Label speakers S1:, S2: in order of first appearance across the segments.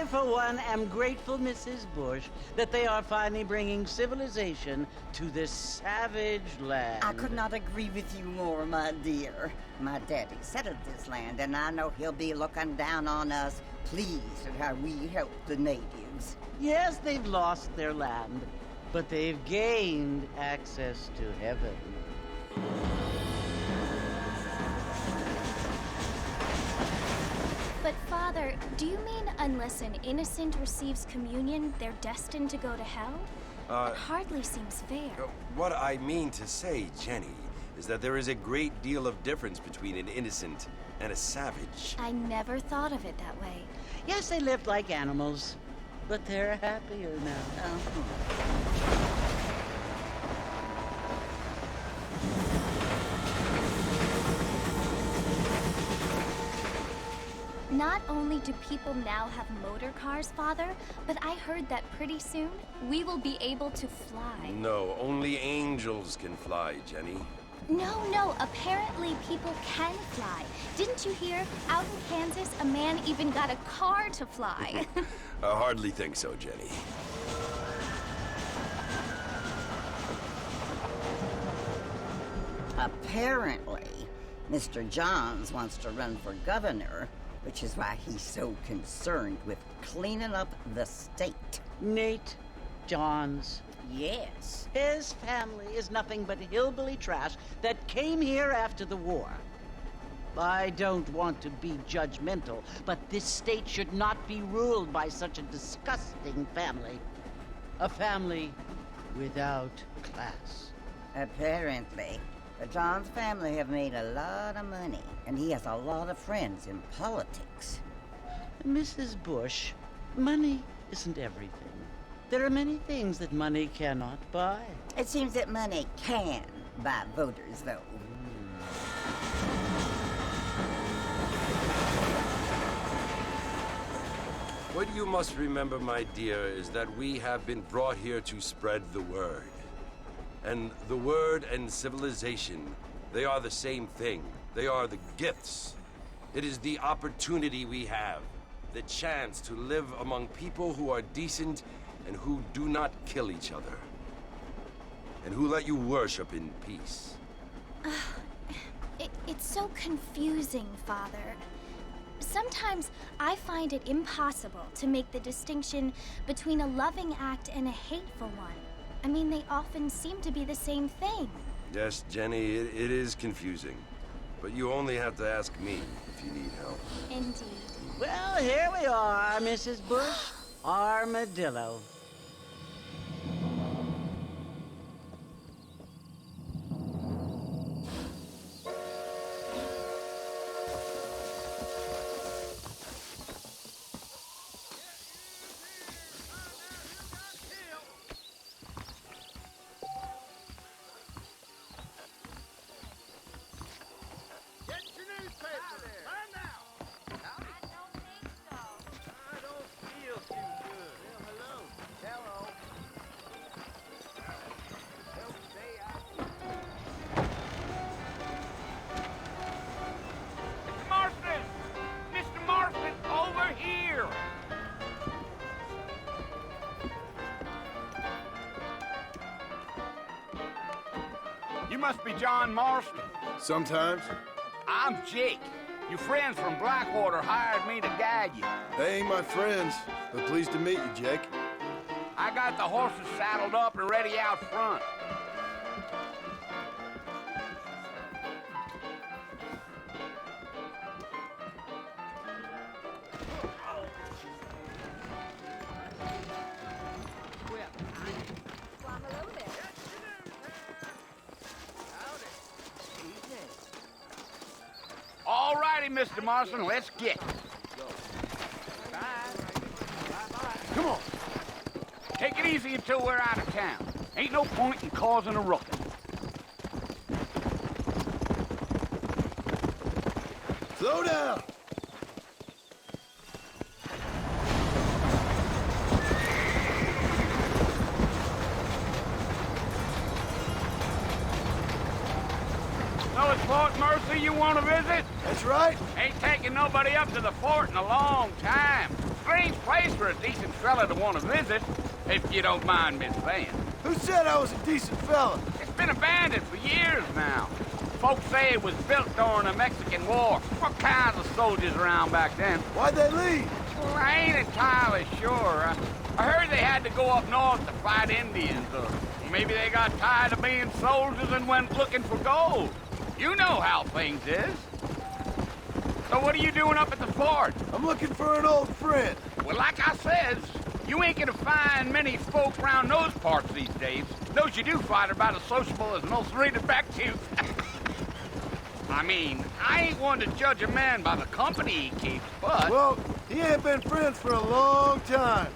S1: for one, am grateful, Mrs. Bush, that they are finally bringing civilization to this savage land.
S2: I could not agree with you more, my dear. My daddy settled this land, and I know he'll be looking down on us, pleased at how we help the natives.
S1: Yes, they've lost their land, but they've gained access to heaven.
S3: But Father, do you mean unless an innocent receives communion, they're destined to go to hell? It hardly seems fair.
S4: What I mean to say, Jenny, is that there is a great deal of difference between an innocent and a savage.
S3: I never thought of it that way.
S1: Yes, they lived like animals, but they're happier now.
S3: Not only do people now have motor cars, Father, but I heard that pretty soon we will be able to fly.
S4: No, only angels can fly, Jenny.
S3: No, apparently people can fly. Didn't you hear? Out in Kansas, a man even got a car to fly.
S4: I hardly think so, Jenny.
S2: Apparently, Mr. Johns wants to run for governor, which is why he's so concerned with cleaning up the state.
S1: Nate Johns.
S2: Yes.
S1: His family is nothing but hillbilly trash that came here after the war. I don't want to be judgmental, but this state should not be ruled by such a disgusting family. A family without class.
S2: Apparently. The Johns family have made a lot of money, and he has a lot of friends in politics.
S1: Mrs. Bush, money isn't everything. There are many things that money cannot buy.
S2: It seems that money can buy voters, though.
S4: What you must remember, my dear, is that we have been brought here to spread the word. And the word and civilization, they are the same thing. They are the gifts. It is the opportunity we have, the chance to live among people who are decent and who do not kill each other, and who let you worship in peace.
S3: It's so confusing, Father. Sometimes I find it impossible to make the distinction between a loving act and a hateful one. I mean, they often seem to be the same thing.
S4: Yes, Jenny, it is confusing. But you only have to ask me if you need help.
S3: Indeed.
S1: Well, here we are, Mrs. Bush. Armadillo.
S5: You must be John Marston.
S6: Sometimes.
S5: I'm Jake. Your friends from Blackwater hired me to guide you.
S6: They ain't my friends, but pleased to meet you, Jake.
S5: I got the horses saddled up and ready out front. All righty, Mr. Marston, let's get. Come on. Take it easy until we're out of town. Ain't no point in causing a ruckus.
S6: Slow down!
S5: Fellas, Fort Mercer you want to visit?
S6: That's right.
S5: Ain't taking nobody up to the fort in a long time. Strange place for a decent fella to want to visit, if you don't mind me saying.
S6: Who said I was a decent fella?
S5: It's been abandoned for years now. Folks say it was built during the Mexican War. What kinds of soldiers around back then?
S6: Why'd they leave?
S5: Well, I ain't entirely sure. I heard they had to go up north to fight Indians, or maybe they got tired of being soldiers and went looking for gold. You know how things is. So what are you doing up at the fort?
S6: I'm looking for an old friend.
S5: Well, like I says, you ain't gonna find many folks around those parts these days. Those you do find are about as sociable as most read it back to you. I mean, I ain't one to judge a man by the company he keeps, but...
S6: Well, he ain't been friends for a long time.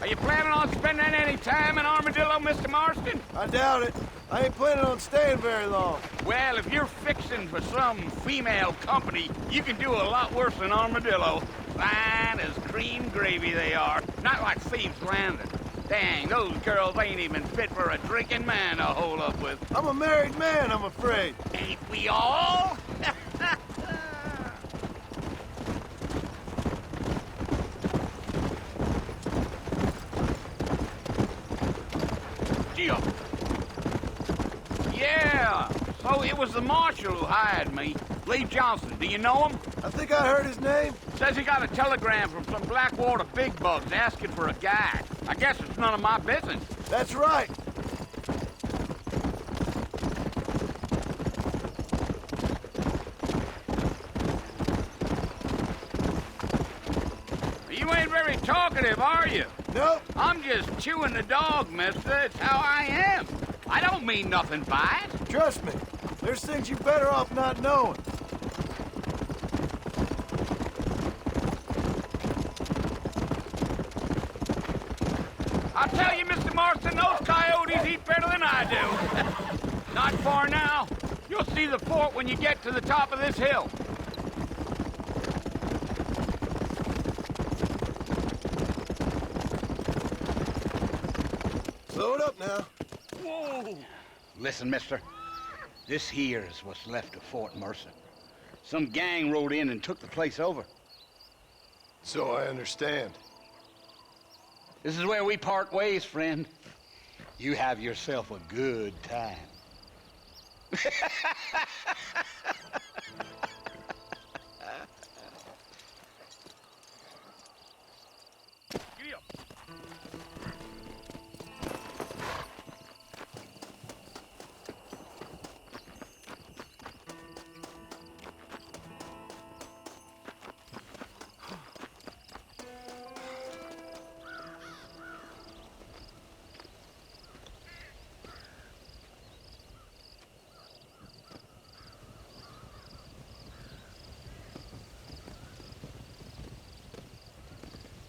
S5: Are you planning on spending any time in Armadillo, Mr. Marston?
S6: I doubt it. I ain't planning on staying very long.
S5: Well, if you're fixing for some female company, you can do a lot worse than Armadillo. Fine as cream gravy they are. Not like Thieves' Landing. Dang, those girls ain't even fit for a drinking man to hole up with.
S6: I'm a married man, I'm afraid.
S5: Ain't we all? Gio. Yeah, so it was the marshal who hired me. Lee Johnson, do you know him?
S6: I think I heard his name.
S5: Says he got a telegram from some Blackwater big bugs asking for a guide. I guess it's none of my business.
S6: That's right.
S5: You ain't very talkative, are you?
S6: Nope.
S5: I'm just chewing the dog, mister. It's how I am. I don't mean nothing by it.
S6: Trust me. There's things you're better off not knowing.
S5: I'll tell you, Mr. Marston, those coyotes eat better than I do. Not far now. You'll see the fort when you get to the top of this hill.
S6: Slow it up now.
S5: Whoa! Listen, mister. This here is what's left of Fort Mercer. Some gang rode in and took the place over.
S6: So I understand.
S5: This is where we part ways, friend. You have yourself a good time. Giddy up.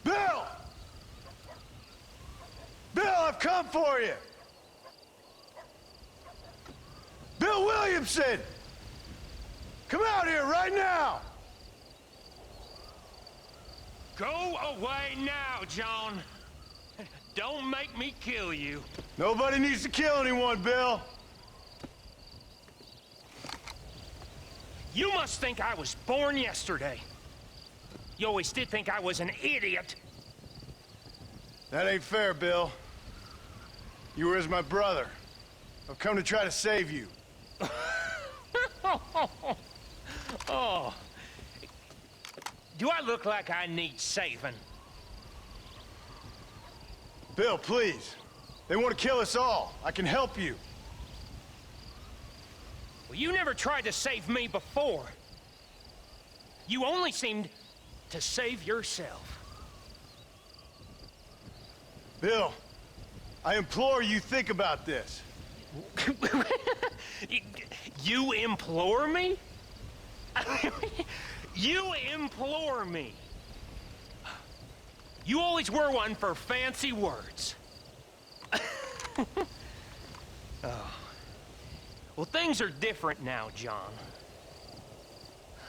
S6: Bill! Bill, I've come for you! Bill Williamson! Come out here right now!
S7: Go away now, John. Don't make me kill you.
S6: Nobody needs to kill anyone, Bill.
S7: You must think I was born yesterday. You always did think I was an idiot.
S6: That ain't fair, Bill. You were as my brother. I've come to try to save you.
S7: Oh. Do I look like I need saving?
S6: Bill, please. They want to kill us all. I can help you.
S7: Well, you never tried to save me before. You only seemed to save yourself.
S6: Bill, I implore you think about this.
S7: You implore me? You implore me. You always were one for fancy words. Oh. Well, things are different now, John.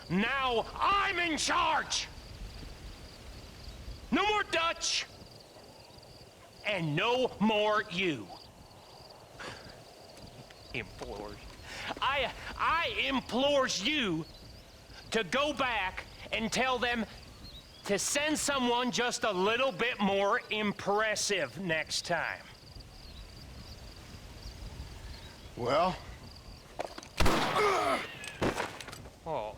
S7: Now I'm in charge! No more Dutch! And no more you. Implores. I implores you to go back and tell them to send someone just a little bit more impressive next time.
S6: Well?
S7: Oh.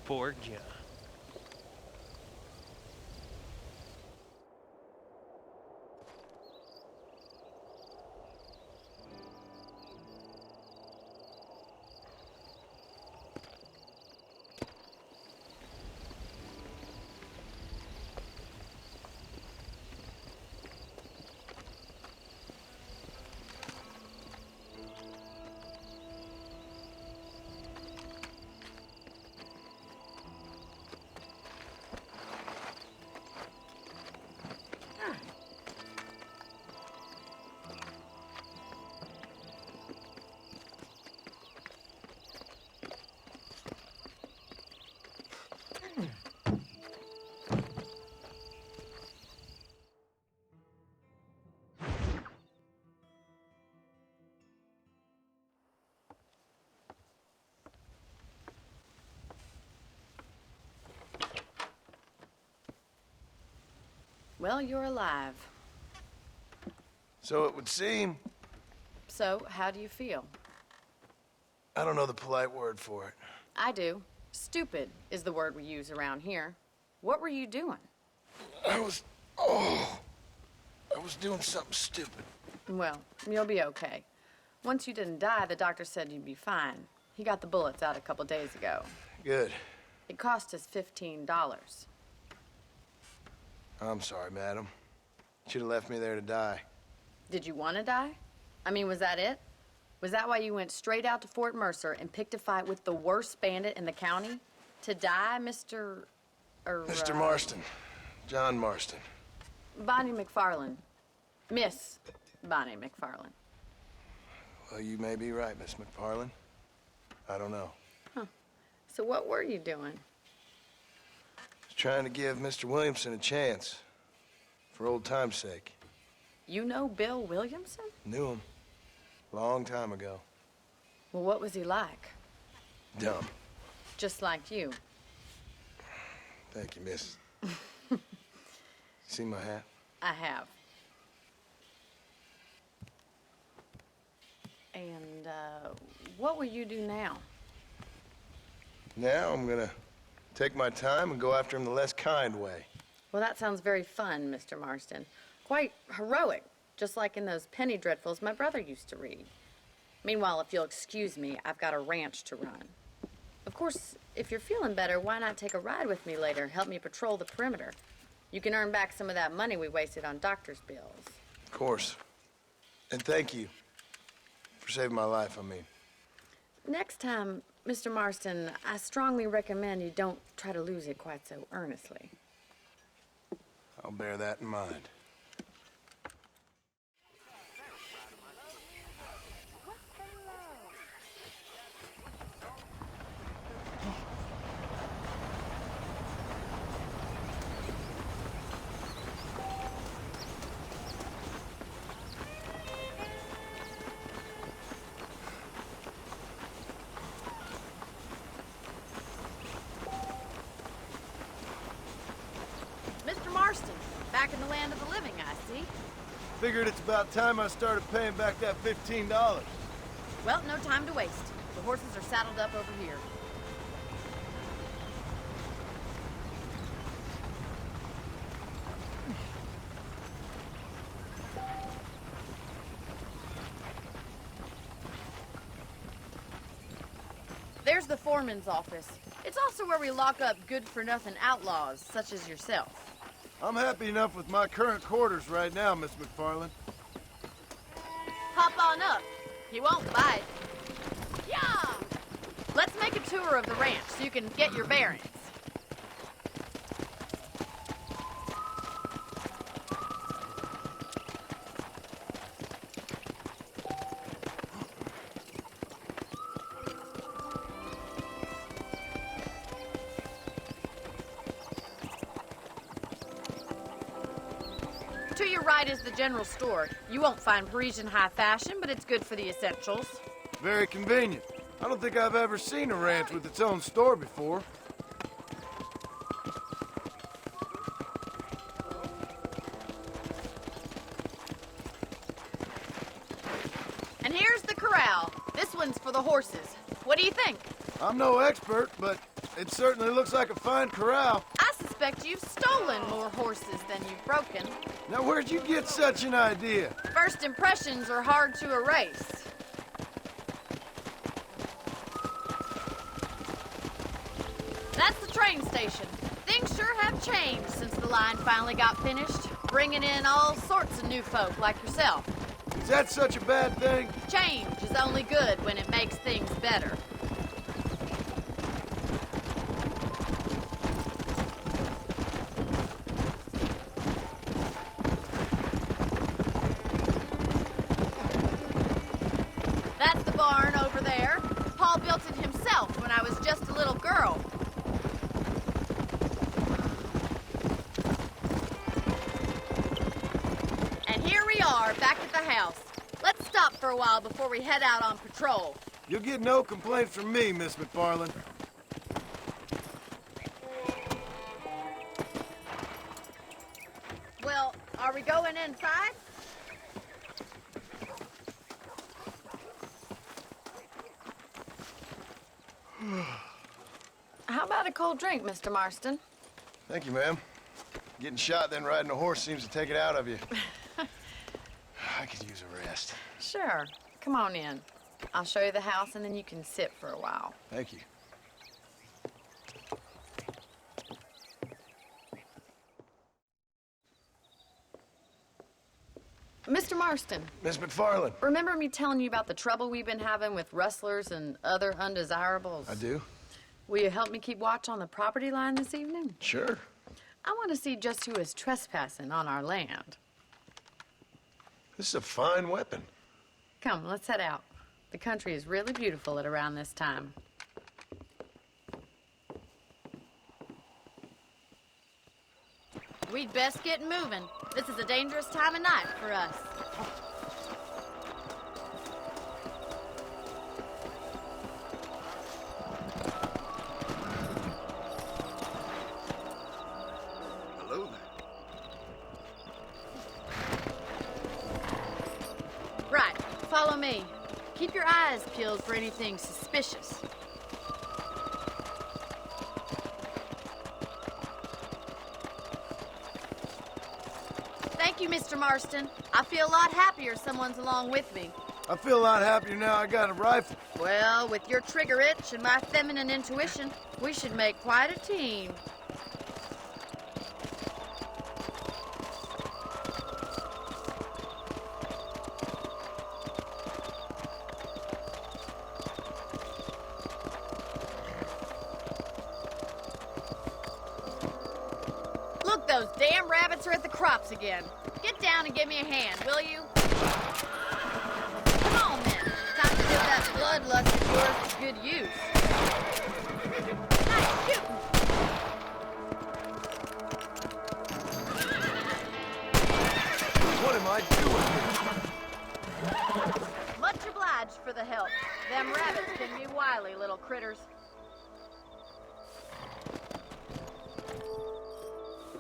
S7: Poor John.
S8: Well, you're alive.
S6: So it would seem.
S8: So, how do you feel?
S6: I don't know the polite word for it.
S8: I do. Stupid is the word we use around here. What were you doing?
S6: I was doing something stupid.
S8: Well, you'll be okay. Once you didn't die, the doctor said you'd be fine. He got the bullets out a couple days ago.
S6: Good.
S8: It cost us $15.
S6: I'm sorry, madam. Should have left me there to die.
S8: Did you want to die? I mean, was that it? Was that why you went straight out to Fort Mercer and picked a fight with the worst bandit in the county? To die, Mr.
S6: Mr. Marston. John Marston.
S8: Bonnie McFarland. Miss Bonnie McFarland.
S6: Well, you may be right, Miss McFarland. I don't know.
S8: So what were you doing?
S6: Just trying to give Mr. Williamson a chance. For old time's sake.
S8: You know Bill Williamson?
S6: Knew him. Long time ago.
S8: Well, what was he like?
S6: Dumb.
S8: Just like you.
S6: Thank you, miss. See my hat?
S8: I have. And, what will you do now?
S6: Now I'm gonna take my time and go after him the less kind way.
S8: Well, that sounds very fun, Mr. Marston. Quite heroic, just like in those penny dreadfuls my brother used to read. Meanwhile, if you'll excuse me, I've got a ranch to run. Of course, if you're feeling better, why not take a ride with me later? Help me patrol the perimeter. You can earn back some of that money we wasted on doctor's bills.
S6: Of course. And thank you for saving my life, I mean.
S8: Next time, Mr. Marston, I strongly recommend you don't try to lose it quite so earnestly.
S6: I'll bear that in mind.
S8: Mr. Marston, back in the land of the living, I see.
S6: Figured it's about time I started paying back that $15.
S8: Well, no time to waste. The horses are saddled up over here. There's the foreman's office. It's also where we lock up good-for-nothing outlaws, such as yourself.
S6: I'm happy enough with my current quarters right now, Miss McFarland.
S8: Hop on up. He won't bite. Yeah! Let's make a tour of the ranch so you can get your bearings. To your right is the general store. You won't find Parisian high fashion, but it's good for the essentials.
S6: Very convenient. I don't think I've ever seen a ranch with its own store before.
S8: And here's the corral. This one's for the horses. What do you think?
S6: I'm no expert, but it certainly looks like a fine corral.
S8: I suspect you've stolen more horses than you've broken.
S6: Now, where'd you get such an idea?
S8: First impressions are hard to erase. That's the train station. Things sure have changed since the line finally got finished, bringing in all sorts of new folk like yourself.
S6: Is that such a bad thing?
S8: Change is only good when it makes things better. That's the barn over there. Paul built it himself when I was just a little girl. And here we are, back at the house. Let's stop for a while before we head out on patrol.
S6: You'll get no complaints from me, Miss McFarland.
S8: Well, are we going inside? How about a cold drink, Mr. Marston?
S6: Thank you, ma'am. Getting shot then riding a horse seems to take it out of you. I could use a rest.
S8: Sure. Come on in. I'll show you the house and then you can sit for a while.
S6: Thank you.
S8: Mr. Marston,
S6: Miss McFarland.
S8: remember me telling you about the trouble we've been having with rustlers and other undesirables?
S6: I do?
S8: Will you help me keep watch on the property line this evening?
S6: Sure.
S8: I want to see just who is trespassing on our land.
S6: This is a fine weapon.
S8: Come, let's head out. The country is really beautiful at around this time. We'd best get moving. This is a dangerous time of night for us.
S6: Hello there.
S8: Right, follow me. Keep your eyes peeled for anything suspicious. Thank you, Mr. Marston. I feel a lot happier someone's along with me.
S6: I feel a lot happier now I got a rifle.
S8: Well, with your trigger itch and my feminine intuition, we should make quite a team. Look, those damn rabbits are at the crops again. Get down and give me a hand, will you? Come on, then. Time to put that bloodlust of yours to good use. Nice shooting.
S6: What am I doing here?
S8: Much obliged for the help. Them rabbits can be wily little critters.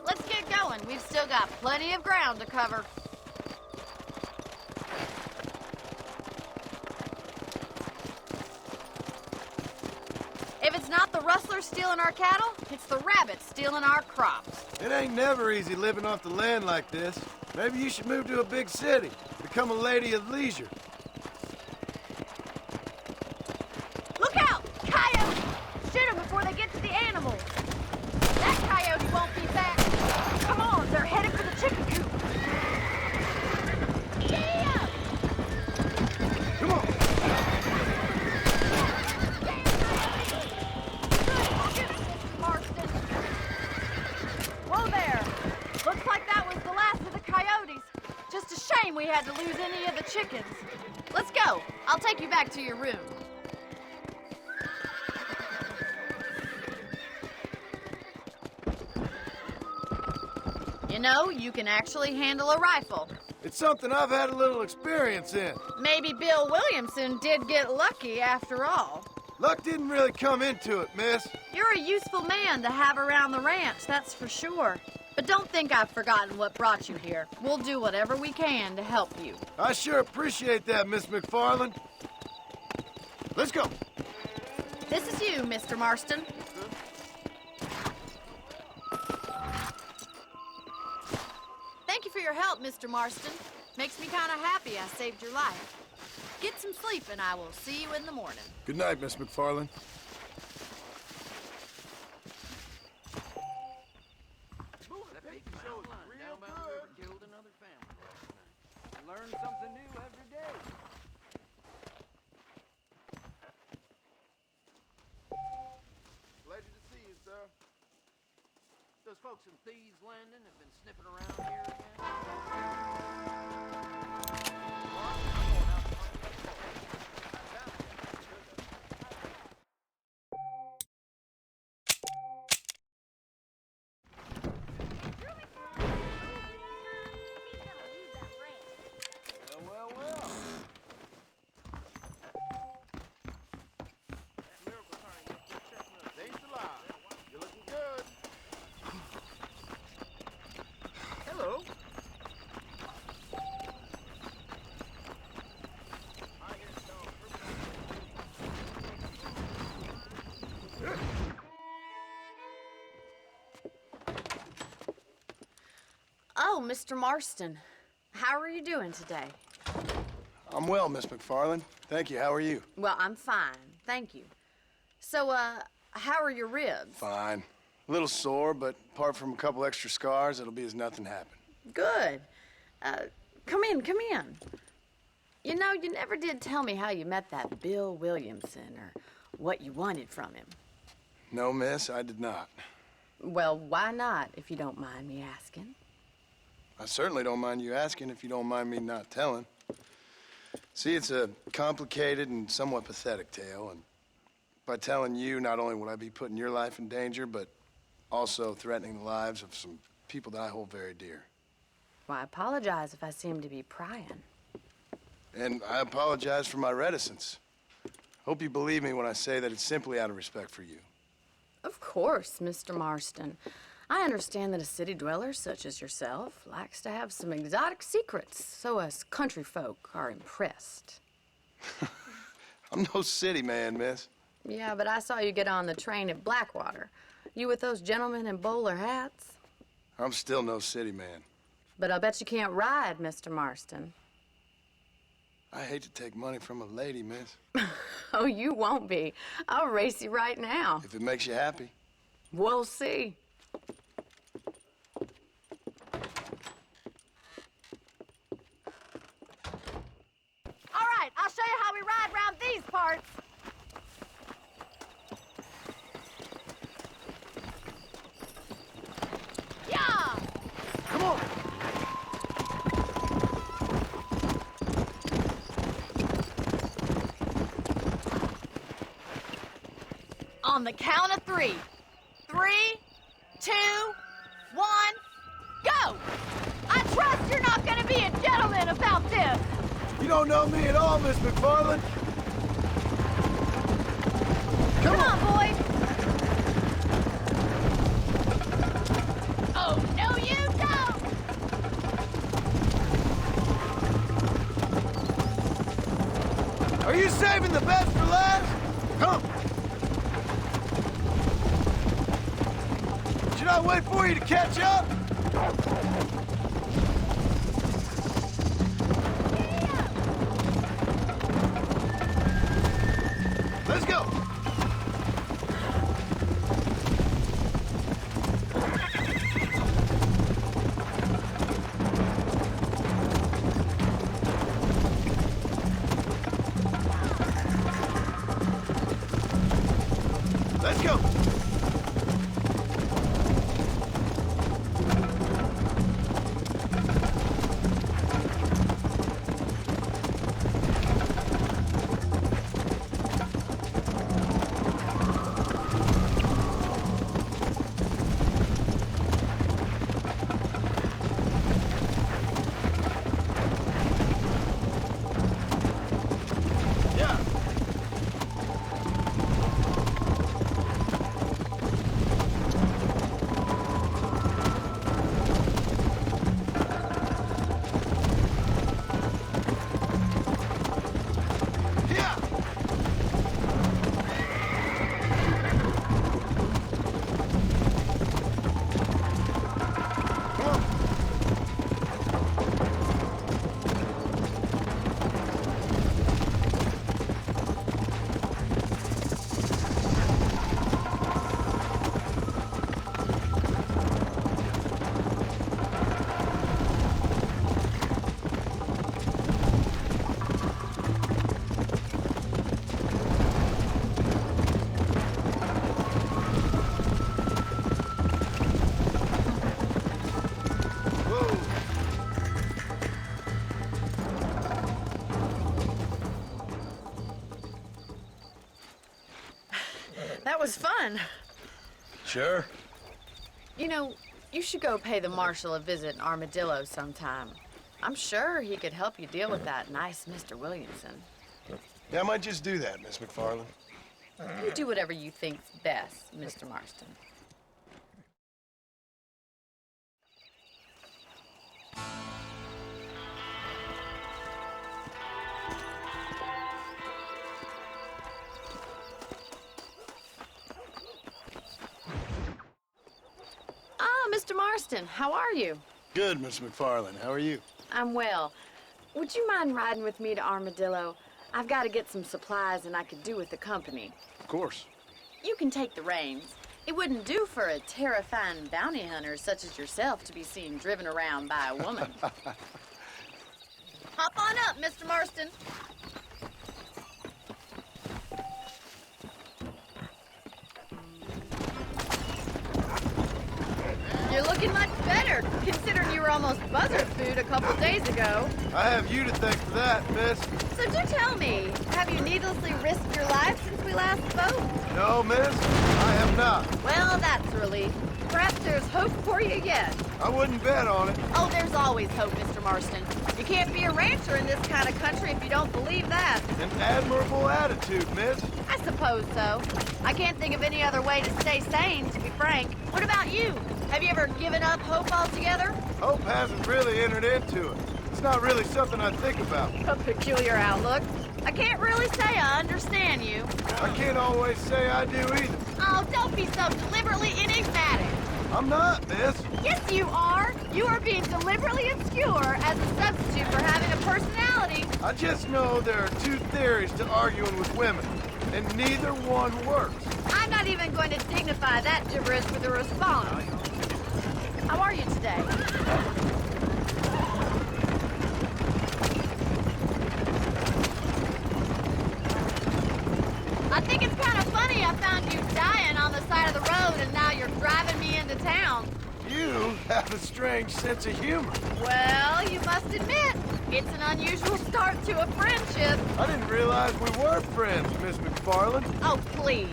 S8: Let's get going. We've still got plenty of ground to cover. If it's not the rustlers stealing our cattle, it's the rabbits stealing our crops.
S6: It ain't never easy living off the land like this. Maybe you should move to a big city. Become a lady of leisure.
S8: Look out! Coyotes! Shoot them before they get to the animals. That coyote won't be back. Come on, they're headed for the chicken coop. Yeah!
S6: Come on.
S8: Good, Marston. Whoa there. Looks like that was the last of the coyotes. Just a shame we had to lose any of the chickens. Let's go. I'll take you back to your room. You know, you can actually handle a rifle.
S6: It's something I've had a little experience in.
S8: Maybe Bill Williamson did get lucky after all.
S6: Luck didn't really come into it, miss.
S8: You're a useful man to have around the ranch, that's for sure. But don't think I've forgotten what brought you here. We'll do whatever we can to help you.
S6: I sure appreciate that, Miss McFarland. Let's go.
S8: This is you, Mr. Marston. Thank you for your help, Mr. Marston. Makes me kind of happy I saved your life. Get some sleep and I will see you in the morning.
S6: Good night, Miss McFarland.
S5: Learn something new every day.
S6: Pleasure to see you, sir.
S9: Those folks in Thieves Landing have been sniffing around here again.
S5: Well.
S6: Thanks a lot. You're looking good.
S9: Hello.
S8: Oh, Mr. Marston. How are you doing today?
S6: I'm well, Miss McFarland. Thank you. How are you?
S8: Well, I'm fine. Thank you. So, how are your ribs?
S6: Fine. A little sore, but apart from a couple extra scars, it'll be as nothing happened.
S8: Good. Come in. You know, you never did tell me how you met that Bill Williamson or what you wanted from him.
S6: No, miss, I did not.
S8: Well, why not, if you don't mind me asking?
S6: I certainly don't mind you asking if you don't mind me not telling. See, it's a complicated and somewhat pathetic tale, and by telling you, not only would I be putting your life in danger, but also threatening the lives of some people that I hold very dear.
S8: Well, I apologize if I seem to be prying.
S6: And I apologize for my reticence. Hope you believe me when I say that it's simply out of respect for you.
S8: Of course, Mr. Marston. I understand that a city dweller such as yourself likes to have some exotic secrets, so us country folk are impressed.
S6: I'm no city man, miss.
S8: Yeah, but I saw you get on the train at Blackwater. You with those gentlemen in bowler hats?
S6: I'm still no city man.
S8: But I'll bet you can't ride, Mr. Marston.
S6: I hate to take money from a lady, miss.
S8: Oh, you won't be. I'll race you right now.
S6: If it makes you happy.
S8: We'll see. All right, I'll show you how we ride around these parts. Yeah!
S6: Come on!
S8: On the count of 3. 3, 2, 1, go! I trust you're not gonna be a gentleman about this.
S6: You don't know me at all, Miss McFarland.
S8: Come on, boy. Oh, no, you don't!
S6: Are you saving the best for last? Come! Should I wait for you to catch up? Let's go! Let's go!
S8: That was fun.
S6: Sure.
S8: You know, you should go pay the marshal a visit in Armadillo sometime. I'm sure he could help you deal with that nice Mr. Williamson.
S6: Yeah, I might just do that, Miss McFarland.
S8: You do whatever you think's best, Mr. Marston. Ah, Mr. Marston, how are you?
S6: Good, Miss McFarland. How are you?
S8: I'm well. Would you mind riding with me to Armadillo? I've got to get some supplies and I could do with the company.
S6: Of course.
S8: You can take the reins. It wouldn't do for a terrifying bounty hunter such as yourself to be seen driven around by a woman. Hop on up, Mr. Marston. You're looking much better, considering you were almost buzzard food a couple days ago.
S6: I have you to thank for that, miss.
S8: So do tell me, have you needlessly risked your life since we last spoke?
S6: No, miss, I have not.
S8: Well, that's a relief. Perhaps there's hope for you yet.
S6: I wouldn't bet on it.
S8: Oh, there's always hope, Mr. Marston. You can't be a rancher in this kind of country if you don't believe that.
S6: An admirable attitude, miss.
S8: I suppose so. I can't think of any other way to stay sane, to be frank. What about you? Have you ever given up hope altogether?
S6: Hope hasn't really entered into it. It's not really something I think about.
S8: A peculiar outlook. I can't really say I understand you.
S6: I can't always say I do either.
S8: Oh, don't be so deliberately enigmatic.
S6: I'm not, miss.
S8: Yes, you are. You are being deliberately obscure as a substitute for having a personality.
S6: I just know there are two theories to arguing with women, and neither one works.
S8: I'm not even going to dignify that gibberish with a response. How are you today? I think it's kind of funny I found you dying on the side of the road and now you're driving me into town.
S6: You have a strange sense of humor.
S8: Well, you must admit, it's an unusual start to a friendship.
S6: I didn't realize we were friends, Miss McFarland.
S8: Oh, please.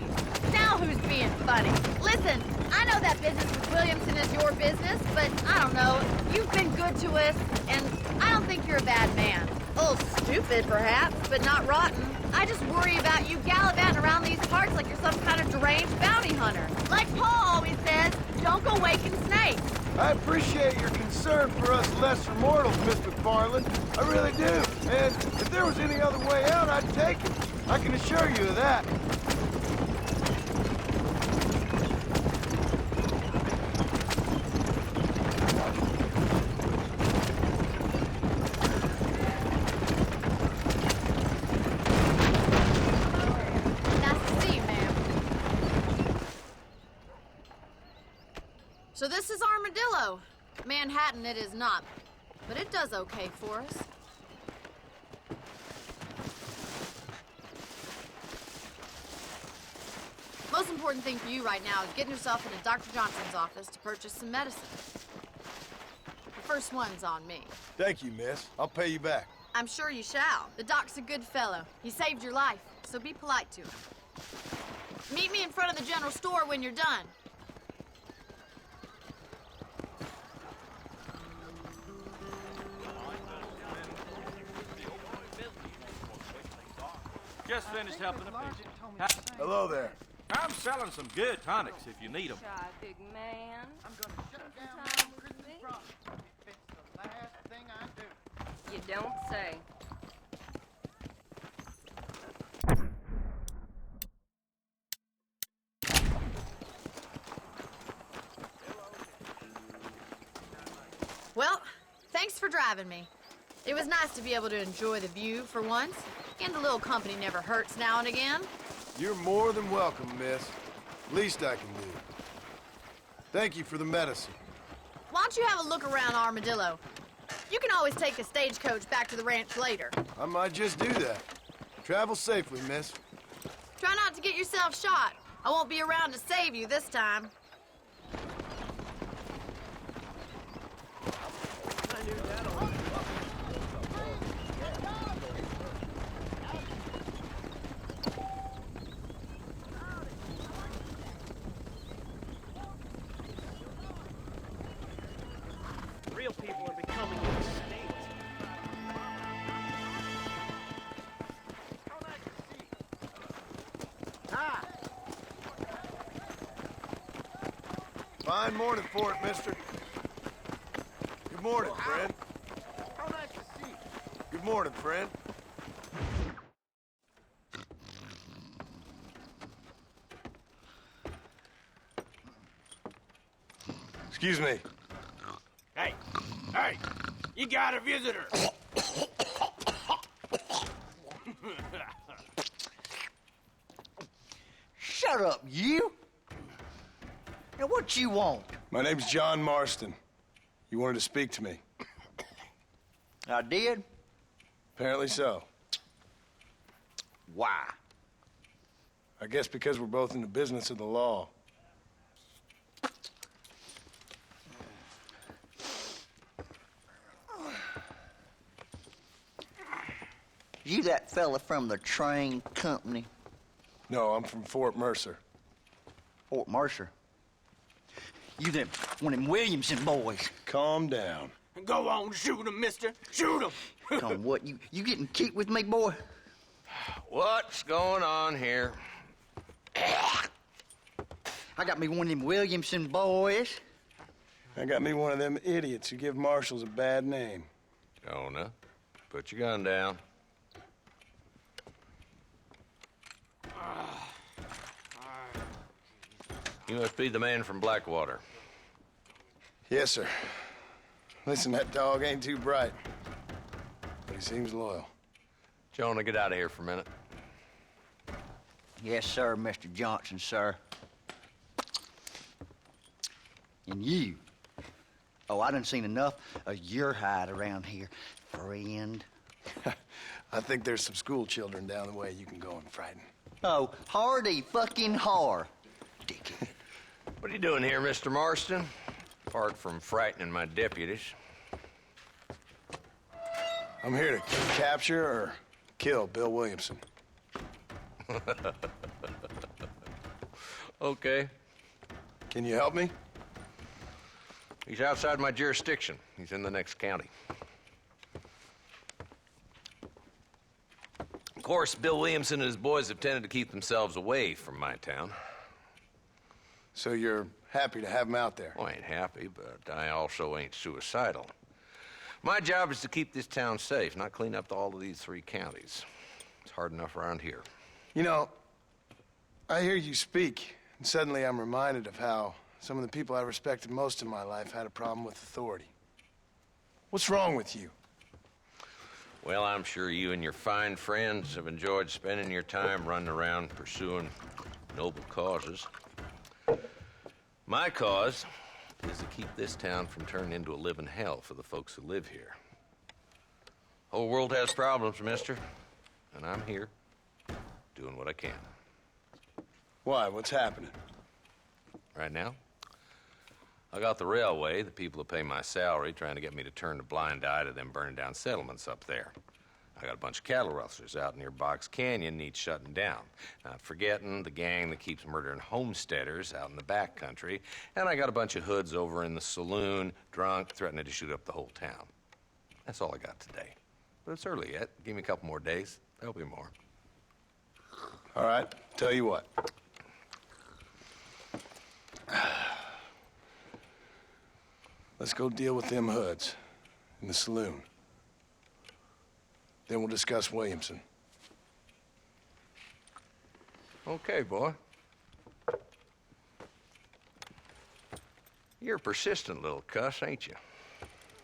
S8: Now who's being funny? Listen, I know that business with Williamson is your business, but I don't know. You've been good to us, and I don't think you're a bad man. A little stupid, perhaps, but not rotten. I just worry about you gallivanting around these parts like you're some kind of deranged bounty hunter. Like Paul always says, don't go waking snakes.
S6: I appreciate your concern for us lesser mortals, Miss McFarland. I really do. And if there was any other way out, I'd take it. I can assure you of that.
S8: So this is Armadillo. Manhattan it is not, but it does okay for us. Most important thing for you right now is getting yourself into Dr. Johnson's office to purchase some medicine. The first one's on me.
S6: Thank you, miss. I'll pay you back.
S8: I'm sure you shall. The doc's a good fellow. He saved your life, so be polite to him. Meet me in front of the general store when you're done.
S10: Just finished helping a patient.
S6: Hello there.
S10: I'm selling some good tonics if you need them.
S11: Shy, big man.
S9: I'm gonna shut down
S11: Time
S9: my
S11: with
S9: Christmas
S11: me?
S9: promise if it's the last thing I do.
S11: You don't say.
S8: Well, thanks for driving me. It was nice to be able to enjoy the view for once, and a little company never hurts now and again.
S6: You're more than welcome, miss. Least I can do. Thank you for the medicine.
S8: Why don't you have a look around Armadillo? You can always take a stagecoach back to the ranch later.
S6: I might just do that. Travel safely, miss.
S8: Try not to get yourself shot. I won't be around to save you this time.
S6: Fine morning for it, mister. Good morning, friend.
S9: How nice to see you.
S6: Good morning, friend. Excuse me.
S9: Hey, hey, you got a visitor.
S12: Shut up, you! Now, what you want?
S6: My name's John Marston. You wanted to speak to me.
S12: I did?
S6: Apparently so.
S12: Why?
S6: I guess because we're both in the business of the law.
S12: You that fella from the train company?
S6: No, I'm from Fort Mercer.
S12: Fort Mercer? You them, one of them Williamson boys.
S6: Calm down.
S9: Go on, shoot him, mister. Shoot him.
S12: Come on, what, you getting kicked with me, boy?
S5: What's going on here?
S12: I got me one of them Williamson boys.
S6: I got me one of them idiots who give marshals a bad name.
S5: Jonah, put your gun down. You must be the man from Blackwater.
S6: Yes, sir. Listen, that dog ain't too bright, but he seems loyal.
S5: Jonah, get out of here for a minute.
S12: Yes, sir, Mr. Johnson, sir. And you. Oh, I done seen enough of your hide around here, friend.
S6: I think there's some school children down the way you can go and frighten.
S12: Oh, hardy fucking har. Dickhead.
S5: What are you doing here, Mr. Marston? Apart from frightening my deputies.
S6: I'm here to capture or kill Bill Williamson.
S5: Okay.
S6: Can you help me?
S5: He's outside my jurisdiction. He's in the next county. Of course, Bill Williamson and his boys have tended to keep themselves away from my town.
S6: So you're happy to have him out there?
S5: Well, I ain't happy, but I also ain't suicidal. My job is to keep this town safe, not clean up all of these 3 counties. It's hard enough around here.
S6: You know, I hear you speak, and suddenly I'm reminded of how some of the people I respected most in my life had a problem with authority. What's wrong with you?
S5: Well, I'm sure you and your fine friends have enjoyed spending your time running around pursuing noble causes. My cause is to keep this town from turning into a living hell for the folks who live here. Whole world has problems, mister, and I'm here doing what I can.
S6: Why? What's happening?
S5: Right now, I got the railway, the people who pay my salary, trying to get me to turn a blind eye to them burning down settlements up there. I got a bunch of cattle rustlers out near Box Canyon needs shutting down. Not forgetting the gang that keeps murdering homesteaders out in the back country. And I got a bunch of hoods over in the saloon, drunk, threatening to shoot up the whole town. That's all I got today. But it's early yet. Give me a couple more days. There'll be more.
S6: All right, tell you what. Let's go deal with them hoods in the saloon. Then we'll discuss Williamson.
S5: Okay, boy. You're a persistent little cuss, ain't you?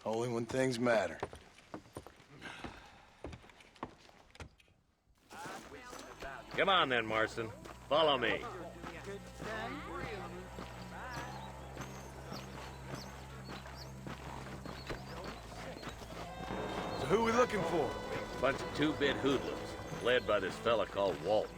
S6: Only when things matter.
S13: Come on then, Marston. Follow me.
S6: So who we looking for?
S13: Bunch of two-bit hoodlums, led by this fella called Walton.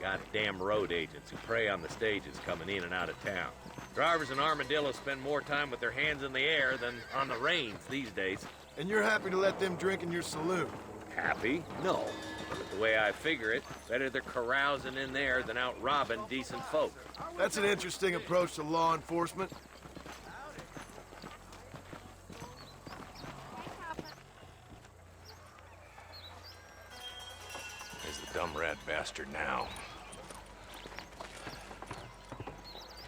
S13: Goddamn road agents who prey on the stages coming in and out of town. Drivers in Armadillo spend more time with their hands in the air than on the reins these days.
S6: And you're happy to let them drink in your saloon?
S13: Happy? No. But the way I figure it, better they're carousing in there than out robbing decent folk.
S6: That's an interesting approach to law enforcement.
S5: There's the dumb rat bastard now.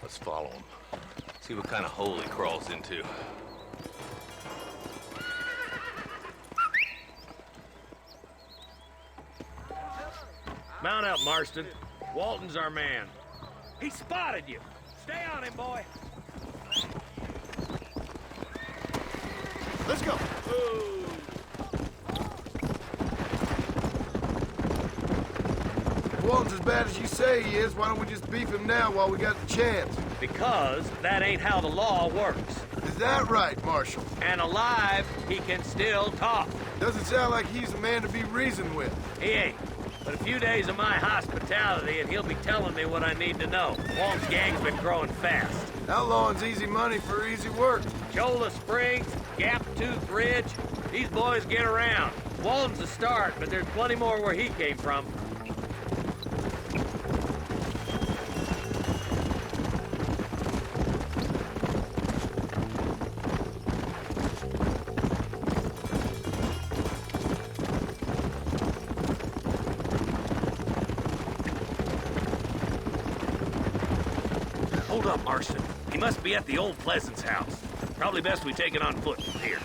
S5: Let's follow him. See
S13: See what kind of hole he crawls into. Mount up, Marston. Walton's our man.
S7: He spotted you. Stay on him, boy.
S6: Let's go. If Walton's as bad as you say he is, why don't we just beef him now while we got the chance?
S13: Because that ain't how the law works.
S6: Is that right, Marshal?
S13: And alive, he can still talk.
S6: Doesn't sound like he's a man to be reasoned with.
S13: He ain't. But a few days of my hospitality and he'll be telling me what I need to know. Walton's gang's been growing fast.
S6: Outlawing's easy money for easy work.
S13: CHOLLA Springs, Gap Tooth Ridge, these boys get around. Walton's a start, but there's plenty more where he came from. Hold up, Marston. He must be at the old Pleasance house. Probably best we take it on foot from here.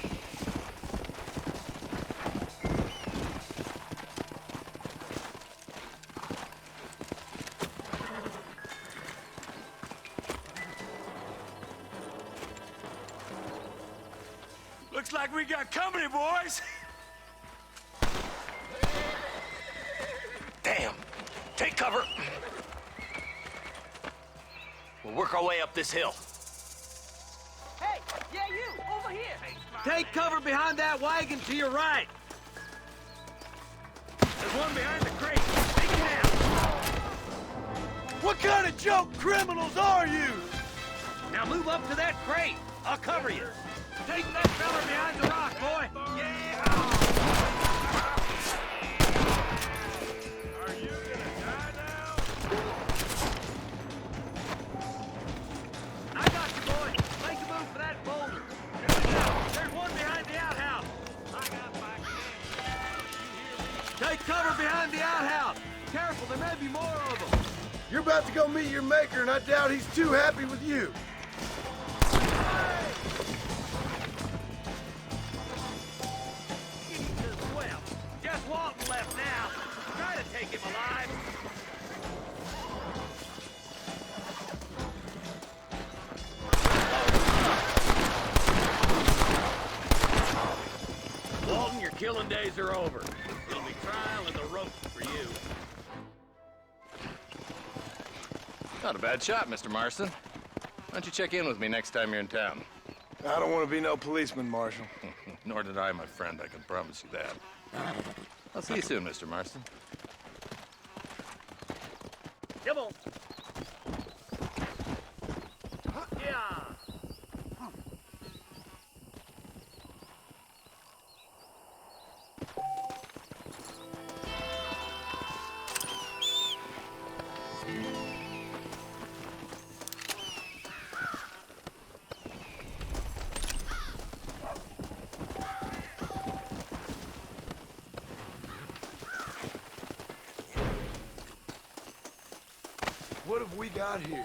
S7: Looks like we got company, boys.
S14: Damn. Take cover. We'll work our way up this hill.
S9: Hey, yeah, you, over here.
S7: Take cover behind that wagon to your right. There's one behind the crate. Take it out.
S6: What kind of joke criminals are you?
S7: Now move up to that crate. I'll cover you. Take that fella behind the rock, boy. Yeah. Are you gonna die now? I got you, boy. Make a move for that boulder. There's one behind the outhouse. I got back again. Take cover behind the outhouse. Careful, there may be more of them.
S6: You're about to go meet your maker, and I doubt he's too happy with you.
S7: Well, just Walton left now. Try to take him alive.
S13: Walton, your killing days are over. It'll be trial and the rope for you.
S15: Not a bad shot, Mr. Marston. Why don't you check in with me next time you're in town?
S6: I don't want to be no policeman, Marshal.
S15: Nor did I, my friend. I can promise you that. I'll see you soon, Mr. Marston.
S7: Come on. Yeah.
S6: What have we got here?